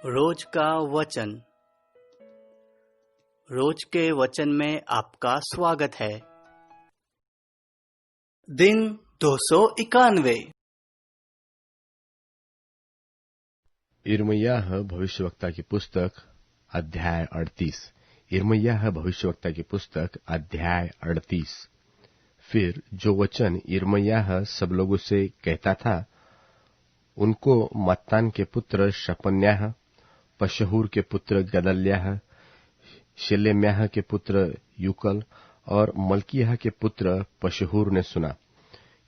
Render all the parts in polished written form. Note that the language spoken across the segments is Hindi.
रोज का वचन। रोज के वचन में आपका स्वागत है। दिन 291। यिर्मयाह भविष्यवक्ता की पुस्तक अध्याय 38। यिर्मयाह भविष्यवक्ता की पुस्तक अध्याय 38। फिर जो वचन यिर्मयाह सब लोगों से कहता था, उनको मत्तान के पुत्र शपन्याह, पशहूर के पुत्र गदल्याह, शेलेम्याह के पुत्र यूकल और मल्कियाह के पुत्र पशहूर ने सुना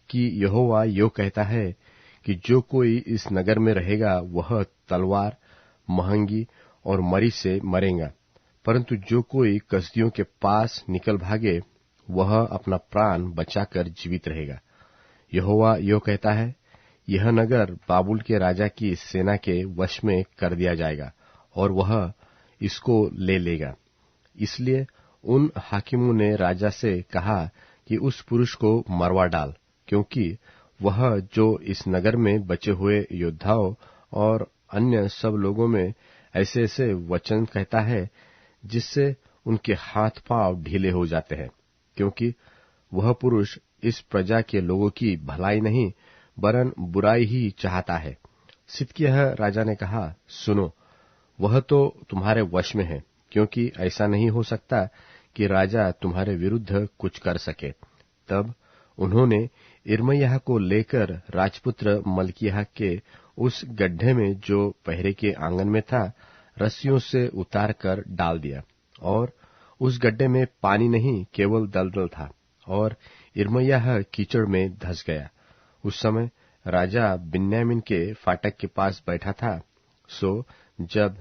कि यहोवा यो कहता है कि जो कोई इस नगर में रहेगा वह तलवार, महंगी और मरी से मरेगा, परंतु जो कोई कसदियों के पास निकल भागे वह अपना प्राण बचाकर जीवित रहेगा। यहोवा यो कहता है, यह नगर बाबुल के राजा की सेना के वश में कर दिया जाएगा और वह इसको ले लेगा। इसलिए उन हाकिमों ने राजा से कहा कि उस पुरुष को मरवा डाल, क्योंकि वह जो इस नगर में बचे हुए योद्धाओं और अन्य सब लोगों में ऐसे ऐसे वचन कहता है जिससे उनके हाथ पांव ढीले हो जाते हैं, क्योंकि वह पुरुष इस प्रजा के लोगों की भलाई नहीं वरन बुराई ही चाहता है। सिदकिय्याह राजा ने कहा, सुनो, वह तो तुम्हारे वश में है, क्योंकि ऐसा नहीं हो सकता कि राजा तुम्हारे विरुद्ध कुछ कर सके। तब उन्होंने यिर्मयाह को लेकर राजपुत्र मल्किय्याह के उस गड्ढे में जो पहरे के आंगन में था रस्सियों से उतार कर डाल दिया, और उस गड्ढे में पानी नहीं केवल दलदल था, और यिर्मयाह कीचड़ में धंस गया। उस समय राजा बिन्यामीन के फाटक के पास बैठा था। सो जब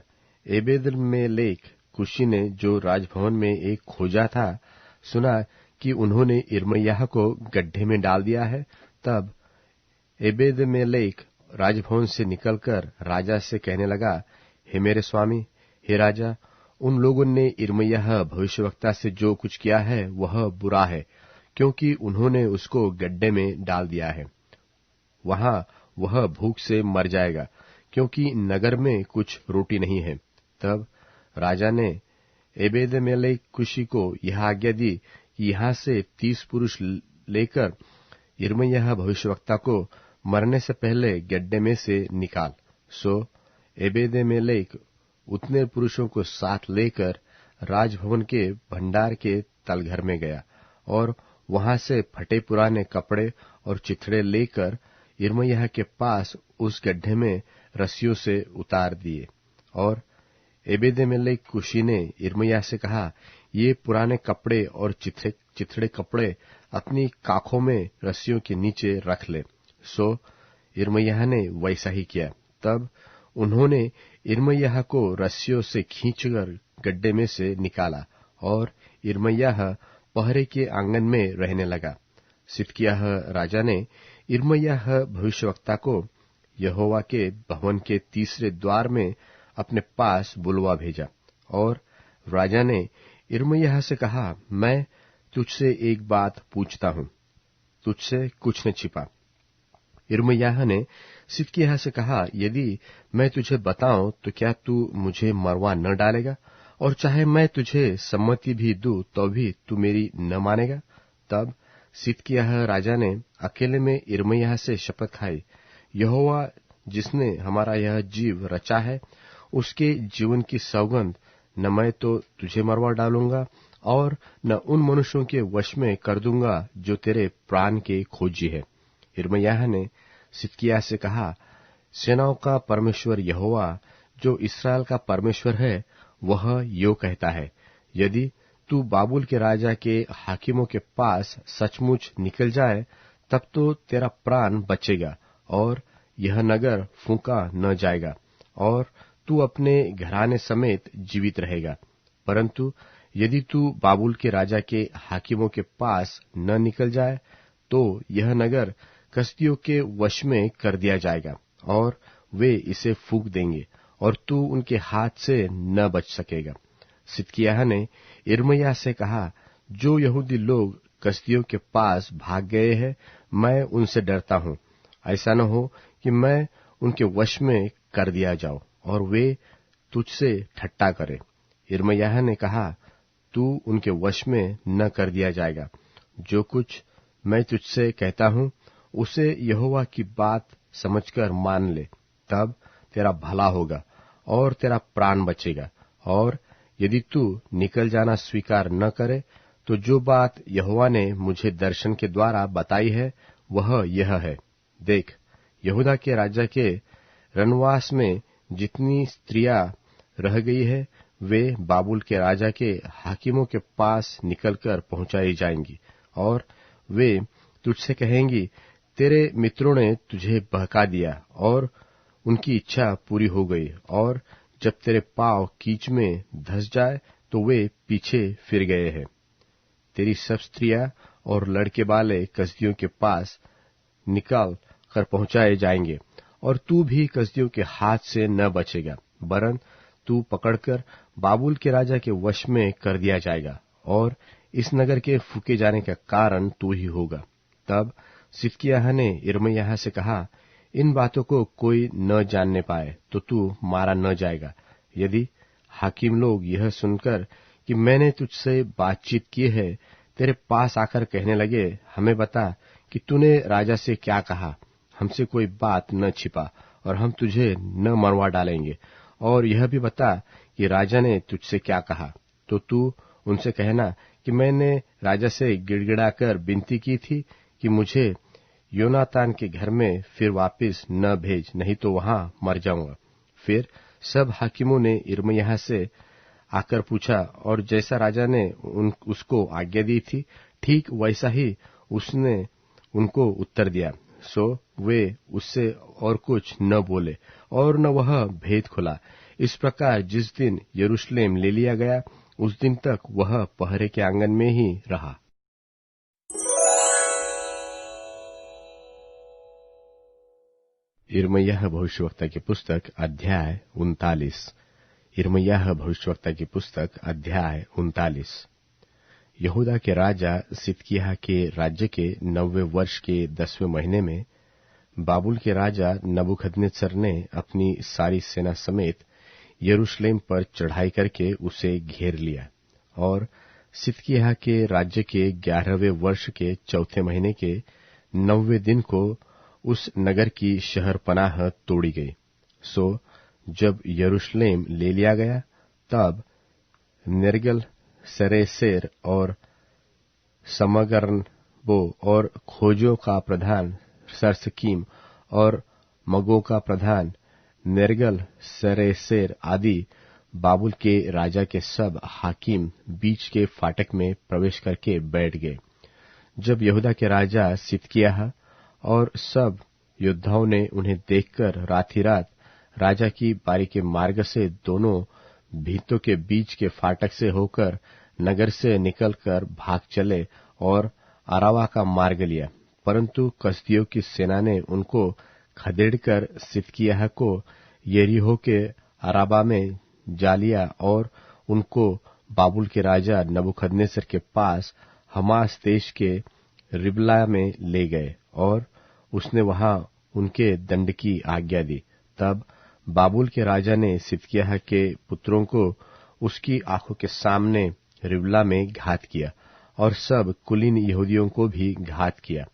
एबेदमेलेक कुशी ने जो राजभवन में एक खोजा था सुना कि उन्होंने यिर्मयाह को गड्ढे में डाल दिया है, तब एबेदमेलेक राजभवन से निकलकर राजा से कहने लगा, हे मेरे स्वामी, हे राजा, उन लोगों ने यिर्मयाह भविष्यवक्ता से जो कुछ किया है वह बुरा है, क्योंकि उन्होंने उसको गड्ढे में डाल दिया है। वहां वह भूख से मर जाएगा, क्योंकि नगर में कुछ रोटी नहीं है। तब राजा ने एबेदमेलेक कुशी को यह आज्ञा दी कि यहां से 30 पुरुष लेकर यिर्मयाह भविष्यवक्ता को मरने से पहले गड्ढे में से निकाल। सो एबेदमेलेक उतने पुरुषों को साथ लेकर राजभवन के भंडार के तलघर में गया, और वहां से फटे पुराने कपड़े और चिथड़े लेकर यिर्मयाह के पास उस गड्ढे में रस्सियों से उतार दिए। और एबेदमेलेक कुशी ने यिर्मयाह से कहा, ये पुराने कपड़े और चिथड़े कपड़े अपनी काखों में रस्सियों के नीचे रख ले। सो यिर्मयाह ने वैसा ही किया। तब उन्होंने यिर्मयाह को रस्सियों से खींचकर गड्ढे में से निकाला, और यिर्मयाह पहरे के आंगन में रहने लगा। सिदकिय्याह राजा ने यिर्मयाह भविष्यवक्ता को यहोवा के भवन के तीसरे द्वार में अपने पास बुलवा भेजा, और राजा ने यिर्मयाह से कहा, मैं तुझसे एक बात पूछता हूं, तुझसे कुछ न छिपा। यिर्मयाह ने सिदकिय्याह से कहा, यदि मैं तुझे बताऊं तो क्या तू मुझे मरवा न डालेगा, और चाहे मैं तुझे सम्मति भी दूं तो भी तू मेरी न मानेगा। तब सिदकिय्याह राजा ने अकेले में यिर्मयाह से शपथ खाई, यहोवा जिसने हमारा यह जीव रचा है, उसके जीवन की सौगंध, न मैं तो तुझे मरवा डालूंगा और न उन मनुष्यों के वश में कर दूंगा जो तेरे प्राण के खोजी है। यिर्मयाह ने सिदकिय्याह से कहा, सेनाओं का परमेश्वर यहोवा जो इस्राएल का परमेश्वर है वह यो कहता है, यदि तू बाबुल के राजा के हाकिमों के पास सचमुच निकल जाए तब तो तेरा प्राण बचेगा और यह नगर फूंका न जाएगा, और तू अपने घराने समेत जीवित रहेगा। परंतु यदि तू बाबुल के राजा के हाकिमों के पास न निकल जाए तो यह नगर कसदियों के वश में कर दिया जाएगा, और वे इसे फूंक देंगे और तू उनके हाथ से न बच सकेगा। सिदकिय्याह ने यिर्मयाह से कहा, जो यहूदी लोग कसदियों के पास भाग गए हैं, मैं उनसे डरता हूं। ऐसा न हो कि मैं उनके वश में कर दिया जाऊं और वे तुझसे ठट्टा करे। यिर्मयाह ने कहा, तू उनके वश में न कर दिया जाएगा। जो कुछ मैं तुझसे कहता हूं उसे यहोवा की बात समझकर मान ले, तब तेरा भला होगा और तेरा प्राण बचेगा। और यदि तू निकल जाना स्वीकार न करे तो जो बात यहोवा ने मुझे दर्शन के द्वारा बताई है वह यह है, देख, यहूदा के राजा के रनवास में जितनी स्त्रियां रह गई है वे बाबुल के राजा के हाकिमों के पास निकलकर पहुंचाई जाएंगी, और वे तुझसे कहेंगी, तेरे मित्रों ने तुझे बहका दिया और उनकी इच्छा पूरी हो गई, और जब तेरे पांव कीच में धंस जाए तो वे पीछे फिर गए हैं। तेरी सब स्त्रियां और लड़के बाले कसदियों के पास निकाल कर पहुंचाए जाएंगे, और तू भी कसदियों के हाथ से न बचेगा, वरन तू पकड़कर बाबुल के राजा के वश में कर दिया जाएगा, और इस नगर के फूके जाने का कारण तू ही होगा। तब सिदकिय्याह ने यिर्मयाह से कहा, इन बातों को कोई न जानने पाए तो तू मारा न जाएगा। यदि हाकिम लोग यह सुनकर कि मैंने तुझसे बातचीत की है तेरे पास आकर कहने लगे, हमें बता कि तूने राजा से क्या कहा, हमसे कोई बात न छिपा और हम तुझे न मरवा डालेंगे, और यह भी बता कि राजा ने तुझसे क्या कहा, तो तू उनसे कहना कि मैंने राजा से गिड़गिड़ाकर विनती की थी कि मुझे योनातान के घर में फिर वापस न भेज, नहीं तो वहां मर जाऊंगा। फिर सब हाकिमों ने यिर्मयाह से आकर पूछा, और जैसा राजा ने उसको आज्ञा दी थी ठीक वैसा ही उसने उनको उत्तर दिया। सो वे उससे और कुछ न बोले और न वह भेद खुला। इस प्रकार जिस दिन यरूशलेम ले लिया गया उस दिन तक वह पहरे के आंगन में ही रहा। यिर्मयाह भविष्यवक्ता की पुस्तक अध्याय 39। यिर्मयाह भविष्यवक्ता की पुस्तक अध्याय 39। यहूदा के राजा सिदकिय्याह के राज्य के 90वें वर्ष के 10वें महीने में बाबुल के राजा नबूकदनेस्सर ने अपनी सारी सेना समेत यरूशलेम पर चढ़ाई करके उसे घेर लिया, और सिदकिय्याह के राज्य के 11वें वर्ष के 4थे महीने के 9वें दिन को उस नगर की शहरपनाह तोड़ी गई। सो जब यरूशलेम ले लिया गया तब नेर्गल सरेसेर और समगर्नबो और खोजों का प्रधान सरसकीम और मगों का प्रधान नेर्गल सरेसेर आदि बाबुल के राजा के सब हाकिम बीच के फाटक में प्रवेश करके बैठ गए। जब यहूदा के राजा सिदकिय्याह और सब योद्धाओं ने उन्हें देखकर रात ही रात राजा की बारी के मार्ग से दोनों भीतों के बीच के फाटक से होकर नगर से निकलकर भाग चले और अरावा का मार्ग लिया, परंतु कसदियों की सेना ने उनको खदेड़कर सिदकिय्याह को यरीहो के अराबा में जा लिया और उनको बाबुल के राजा नबूकदनेस्सर के पास हमास देश के रिबला में ले गए, और उसने वहां उनके दंड की आज्ञा दी। तब बाबुल के राजा ने सिदकिय्याह के पुत्रों को उसकी आंखों के सामने रिबला में घात किया, और सब कुलीन यहूदियों को भी घात किया।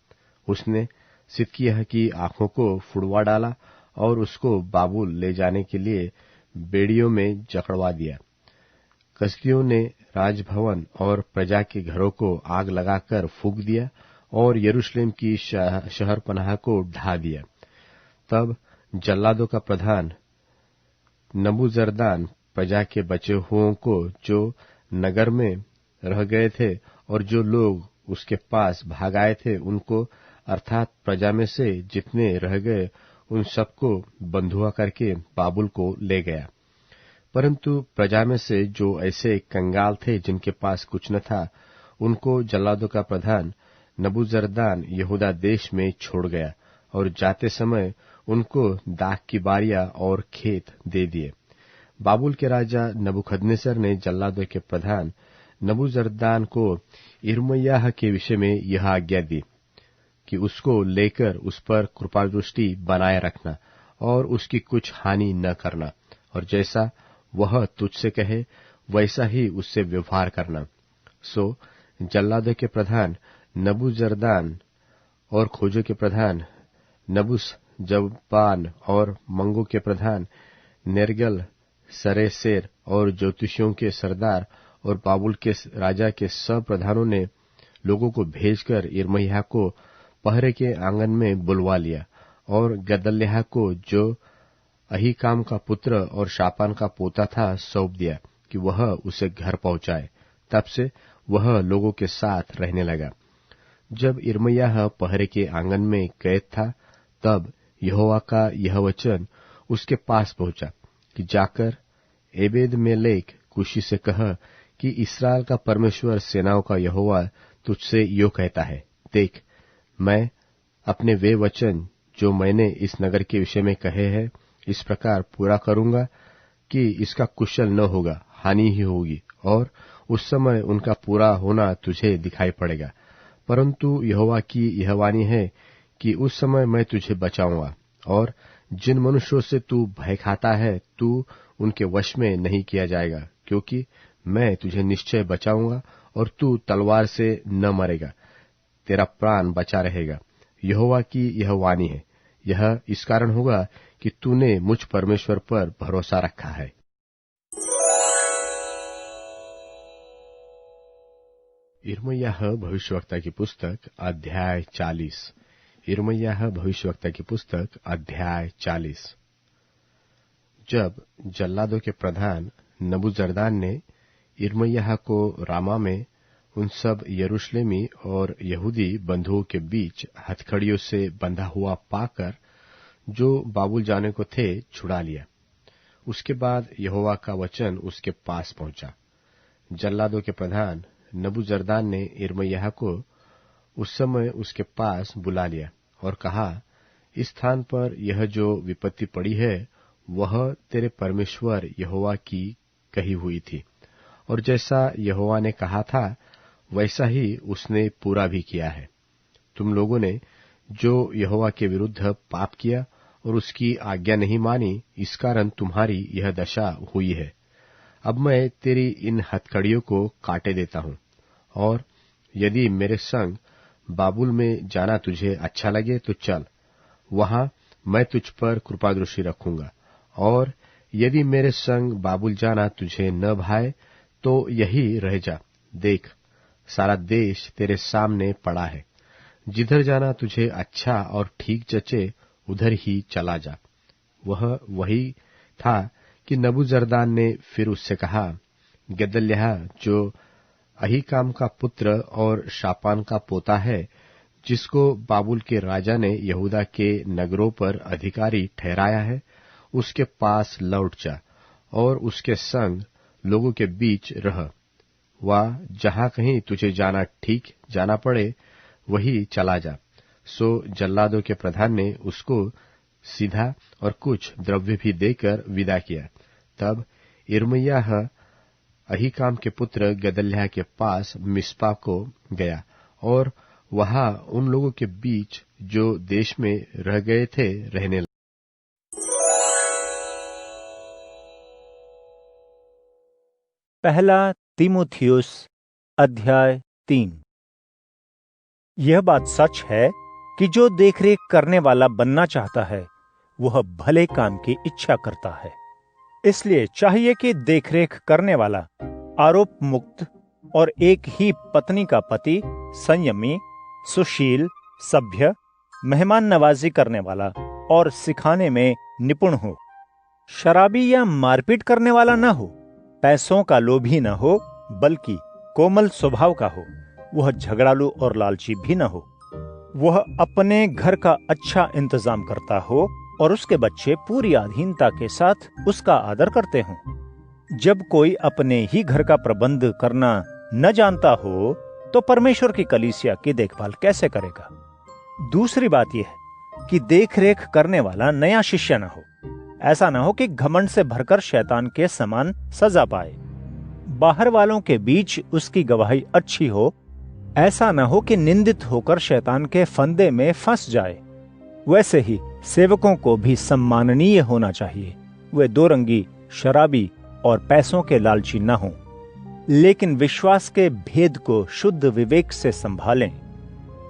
उसने सिदकिय्याह की आंखों को फुड़वा डाला और उसको बाबुल ले जाने के लिए बेड़ियों में जकड़वा दिया। कसदियों ने राजभवन और प्रजा के घरों को आग लगाकर फूंक दिया और यरूशलेम की शहरपनाह को ढा दिया। तब जल्लादों का प्रधान नबूजरदान प्रजा के बचे हुओं को जो नगर में रह गए थे और जो लोग उसके पास भाग आए थे उनको, अर्थात प्रजा में से जितने रह गए उन सबको बंधुआ करके बाबुल को ले गया। परंतु प्रजा में से जो ऐसे कंगाल थे जिनके पास कुछ न था, उनको जल्लादों का प्रधान नबूजरदान यहूदा देश में छोड़ गया और जाते समय उनको दाख की बारियां और खेत दे दिए। बाबुल के राजा नबूकदनेस्सर ने जल्लादों के प्रधान नबूजरदान को यिर्मयाह के विषय में यह आज्ञा दी कि उसको लेकर उस पर कृपादृष्टि बनाए रखना और उसकी कुछ हानि न करना, और जैसा वह तुझसे कहे वैसा ही उससे व्यवहार करना। सो जल्लादों के प्रधान नबूजरदान और खोजों के प्रधान नबूजरबान और मंगों के प्रधान नेर्गल सरेसेर और ज्योतिषियों के सरदार और बाबुल के राजा के सब प्रधानों ने लोगों को भेजकर यिर्मयाह को पहरे के आंगन में बुलवा लिया और गदल्याह को, जो अहीकाम का पुत्र और शापान का पोता था, सौंप दिया कि वह उसे घर पहुंचाए। तब से वह लोगों के साथ रहने लगा। जब यिर्मयाह पहरे के आंगन में कैद था, तब यहोवा का यह वचन उसके पास पहुंचा कि जाकर एबेद-मेलेक कुशी से कह कि इस्राएल का परमेश्वर सेनाओं का यहोवा तुझसे यो कहता है, देख, मैं अपने वे वचन जो मैंने इस नगर के विषय में कहे हैं इस प्रकार पूरा करूंगा कि इसका कुशल न होगा, हानि ही होगी, और उस समय उनका पूरा होना तुझे दिखाई पड़ेगा। परंतु यहोवा की यह वाणी है कि उस समय मैं तुझे बचाऊंगा, और जिन मनुष्यों से तू भय खाता है तू उनके वश में नहीं किया जाएगा, क्योंकि मैं तुझे निश्चय बचाऊंगा और तू तलवार से न मरेगा, तेरा प्राण बचा रहेगा। यहोवा की यह वाणी है। यह इस कारण होगा कि तूने मुझ परमेश्वर पर भरोसा रखा है। यिर्मयाह भविष्यवक्ता की पुस्तक अध्याय 40। यिर्मयाह भविष्यवक्ता की पुस्तक अध्याय 40। जब जल्लादों के प्रधान नबूजरदान ने यिर्मयाह को रामा में उन सब यरूशलेमी और यहूदी बंधुओं के बीच हथकड़ियों से बंधा हुआ पाकर, जो बाबुल जाने को थे, छुड़ा लिया। उसके बाद यहोवा का वचन उसके पास पहुंचा। जल्लादों के प्रधान नबूजरदान ने यिर्मयाह को उस समय उसके पास बुला लिया और कहा, इस स्थान पर यह जो विपत्ति पड़ी है वह तेरे परमेश्वर यहोवा की कही हुई थी, और जैसा यहोवा ने कहा था वैसा ही उसने पूरा भी किया है। तुम लोगों ने जो यहोवा के विरुद्ध पाप किया और उसकी आज्ञा नहीं मानी, इस कारण तुम्हारी यह दशा हुई है। अब मैं तेरी इन हथकड़ियों को काटे देता हूं, और यदि मेरे संग बाबुल में जाना तुझे अच्छा लगे तो चल, वहां मैं तुझ पर कृपादृष्टि रखूंगा, और यदि मेरे संग बाबुल जाना तुझे न भाए तो यही रह जा। देख, सारा देश तेरे सामने पड़ा है, जिधर जाना तुझे अच्छा और ठीक जचे उधर ही चला जा। वह वही था कि नबूजरदान ने फिर उससे कहा, गदल्याह जो अहीकाम का पुत्र और शापान का पोता है, जिसको बाबुल के राजा ने यहूदा के नगरों पर अधिकारी ठहराया है, उसके पास लौट जा और उसके संग लोगों के बीच रह। वह जहां कहीं तुझे जाना ठीक जाना पड़े वही चला जा। सो जल्लादों के प्रधान ने उसको सीधा और कुछ द्रव्य भी देकर विदा किया। तब यिर्मयाह अहीकाम के पुत्र गदल्याह के पास मिस्पा को गया और वहां उन लोगों के बीच जो देश में रह गए थे रहने लगा। पहला तीमुथियुस अध्याय 3। यह बात सच है कि जो देखरेख करने वाला बनना चाहता है वह भले काम की इच्छा करता है। इसलिए चाहिए कि देखरेख करने वाला आरोप मुक्त और एक ही पत्नी का पति, संयमी, सुशील, सभ्य, मेहमान नवाजी करने वाला और सिखाने में निपुण हो। शराबी या मारपीट करने वाला न हो, पैसों का लोभी न हो, बल्कि कोमल स्वभाव का हो। वह झगड़ालू और लालची भी न हो। वह अपने घर का अच्छा इंतजाम करता हो और उसके बच्चे पूरी अधीनता के साथ उसका आदर करते हों। जब कोई अपने ही घर का प्रबंध करना न जानता हो तो परमेश्वर की कलीसिया की देखभाल कैसे करेगा? दूसरी बात यह है कि देखरेख करने वाला नया शिष्य न हो। ऐसा न हो कि घमंड से भरकर शैतान के समान सजा पाए। बाहर वालों के बीच उसकी गवाही अच्छी हो। ऐसा न हो कि निंदित होकर शैतान के फंदे में फंस जाए। वैसे ही सेवकों को भी सम्माननीय होना चाहिए। वे दो रंगी, शराबी, और पैसों के लालची न हों, लेकिन विश्वास के भेद को शुद्ध विवेक से संभालें।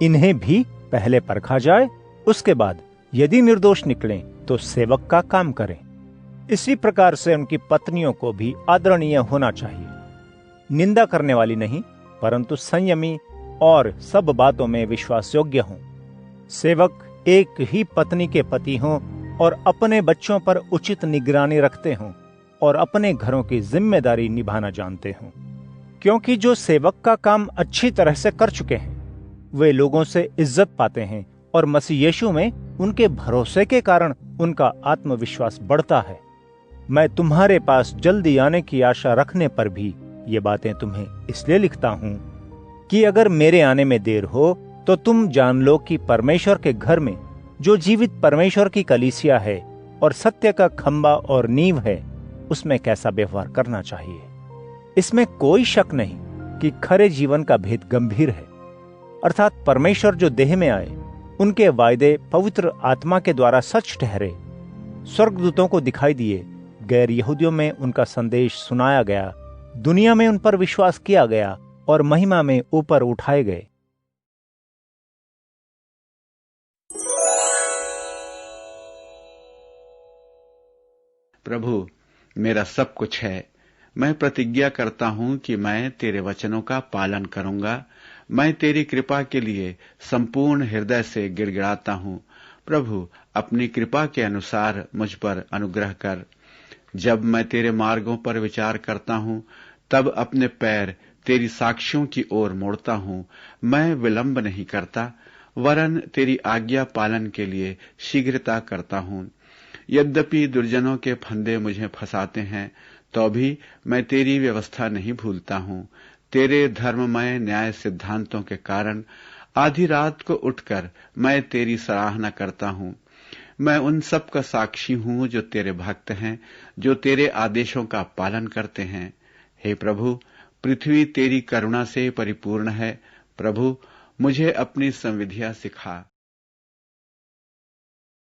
इन्हें भी पहले परखा जाए, उसके बाद यदि निर्दोष निकलें तो सेवक का काम करें। इसी प्रकार से उनकी पत्नियों को भी आदरणीय होना चाहिए, निंदा करने वाली नहीं, परंतु संयमी और सब बातों में विश्वास योग्य हों। सेवक एक ही पत्नी के पति हों और अपने बच्चों पर उचित निगरानी रखते हों और अपने घरों की जिम्मेदारी निभाना जानते हों, क्योंकि जो सेवक का काम अच्छी तरह से कर चुके हैं वे लोगों से इज्जत पाते हैं और मसीह यीशु में उनके भरोसे के कारण उनका आत्मविश्वास बढ़ता है। मैं तुम्हारे पास जल्दी आने की आशा रखने पर भी ये बातें तुम्हें इसलिए लिखता हूं कि अगर मेरे आने में देर हो तो तुम जान लो कि परमेश्वर के घर में जो जीवित परमेश्वर की कलीसिया है और सत्य का खंबा और नींव है, उसमें कैसा व्यवहार करना चाहिए। इसमें कोई शक नहीं कि खरे जीवन का भेद गंभीर है, अर्थात परमेश्वर जो देह में आए, उनके वायदे पवित्र आत्मा के द्वारा सच ठहरे, स्वर्गदूतों को दिखाई दिए, गैर यहूदियों में उनका संदेश सुनाया गया, दुनिया में उन पर विश्वास किया गया और महिमा में ऊपर उठाए गए। प्रभु, मेरा सब कुछ है। मैं प्रतिज्ञा करता हूं कि मैं तेरे वचनों का पालन करूंगा। मैं तेरी कृपा के लिए संपूर्ण हृदय से गिड़गिड़ाता हूं। प्रभु, अपनी कृपा के अनुसार मुझ पर अनुग्रह कर। जब मैं तेरे मार्गों पर विचार करता हूं, तब अपने पैर तेरी साक्षियों की ओर मोड़ता हूं। मैं विलंब नहीं करता, वरन तेरी आज्ञा पालन के लिए शीघ्रता करता हूं। यद्यपि दुर्जनों के फंदे मुझे फंसाते हैं, तो भी मैं तेरी व्यवस्था नहीं भूलता हूं। तेरे धर्ममय न्याय सिद्धांतों के कारण आधी रात को उठकर मैं तेरी सराहना करता हूं। मैं उन सब का साक्षी हूं जो तेरे भक्त हैं, जो तेरे आदेशों का पालन करते हैं। हे प्रभु, पृथ्वी तेरी करुणा से परिपूर्ण है। प्रभु, मुझे अपनी संविधियां सिखा।